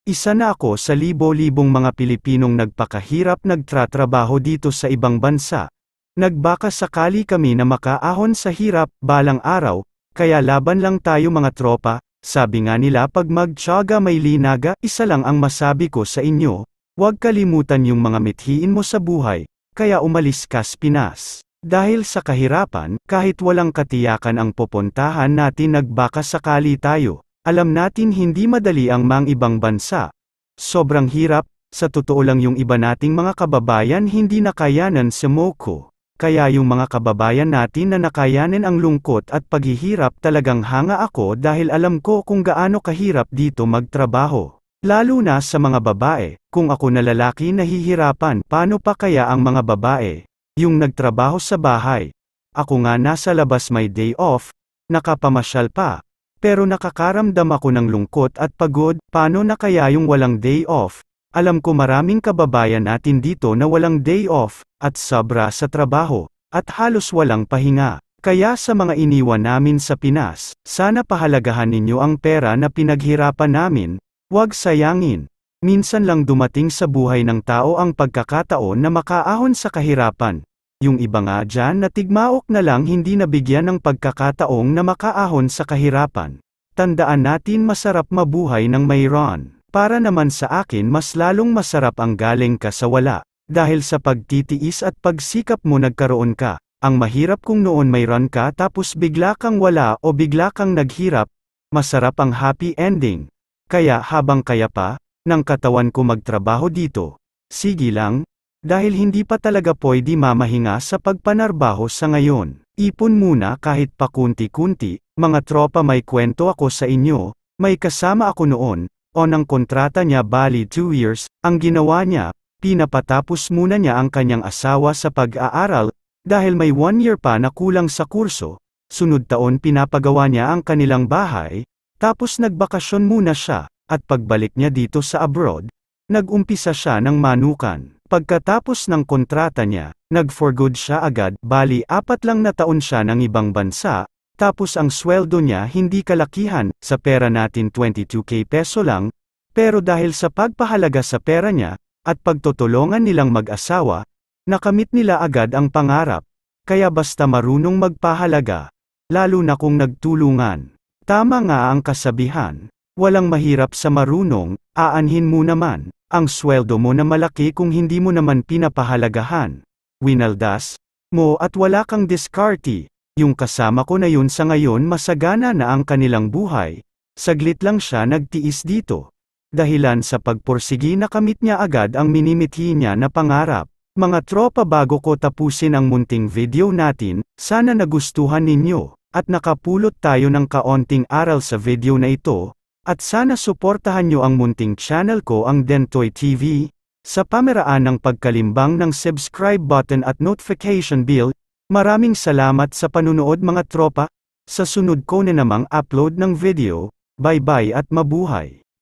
Isa na ako sa libo-libong mga Pilipinong nagpakahirap nagtratrabaho dito sa ibang bansa. Nagbaka sakali kami na makaahon sa hirap, balang araw, kaya laban lang tayo mga tropa, sabi nga nila pag magtyaga may linaga, isa lang ang masabi ko sa inyo, huwag kalimutan yung mga mithiin mo sa buhay, kaya umalis ka sa Pinas. Dahil sa kahirapan, kahit walang katiyakan ang pupuntahan natin nagbaka sakali tayo, alam natin hindi madali ang mga ibang bansa. Sobrang hirap, sa totoo lang yung iba nating mga kababayan hindi nakayanan sa Moko. Kaya yung mga kababayan natin na nakayanin ang lungkot at paghihirap talagang hanga ako dahil alam ko kung gaano kahirap dito magtrabaho. Lalo na sa mga babae, kung ako na lalaki nahihirapan, paano pa kaya ang mga babae? Yung nagtrabaho sa bahay. Ako nga nasa labas may day off, nakapamasyal pa. Pero nakakaramdam ako ng lungkot at pagod, paano na kaya yung walang day off? Alam ko maraming kababayan natin dito na walang day off, at sobra sa trabaho, at halos walang pahinga. Kaya sa mga iniwan namin sa Pinas, sana pahalagahan ninyo ang pera na pinaghirapan namin, huwag sayangin. Minsan lang dumating sa buhay ng tao ang pagkakataon na makaahon sa kahirapan. Yung iba nga dyan na tigmaok na lang hindi nabigyan ng pagkakataong na makaahon sa kahirapan. Tandaan natin masarap mabuhay ng mayroon. Para naman sa akin mas lalong masarap ang galing ka sa wala. Dahil sa pagtitiis at pagsikap mo nagkaroon ka. Ang mahirap kung noon mayroon ka tapos bigla kang wala o bigla kang naghirap, masarap ang happy ending. Kaya habang kaya pa, ng katawan ko magtrabaho dito. Sige lang, dahil hindi pa talaga pwede mamahinga sa pagpanarbaho sa ngayon. Ipon muna kahit pakunti-kunti, mga tropa may kwento ako sa inyo, may kasama ako noon, ng kontrata niya bali 2 years, ang ginawa niya, pinapatapos muna niya ang kanyang asawa sa pag-aaral, dahil may 1 year pa na kulang sa kurso, sunod taon pinapagawa niya ang kanilang bahay, tapos nagbakasyon muna siya, at pagbalik niya dito sa abroad, nag-umpisa siya ng manukan. Pagkatapos ng kontrata niya, nag-for good siya agad, bali 4 lang na taon siya ng ibang bansa, tapos ang sweldo niya hindi kalakihan, sa pera natin 22k peso lang, pero dahil sa pagpahalaga sa pera niya, at pagtutulungan nilang mag-asawa, nakamit nila agad ang pangarap. Kaya basta marunong magpahalaga, lalo na kung nagtulungan. Tama nga ang kasabihan, walang mahirap sa marunong, aanhin mo naman, ang sweldo mo na malaki kung hindi mo naman pinapahalagahan. Winaldas mo at wala kang diskarte. Yung kasama ko na yun sa ngayon masagana na ang kanilang buhay, saglit lang siya nagtiis dito. Dahilan sa pagpursigi nakamit niya agad ang minimithi niya na pangarap. Mga tropa bago ko tapusin ang munting video natin, sana nagustuhan ninyo, at nakapulot tayo ng kaonting aral sa video na ito, at sana suportahan nyo ang munting channel ko ang Dentoy TV, sa pamaraan ng pagkalimbang ng subscribe button at notification bell. Maraming salamat sa panunood mga tropa, sa sunod ko na namang upload ng video, bye bye at mabuhay.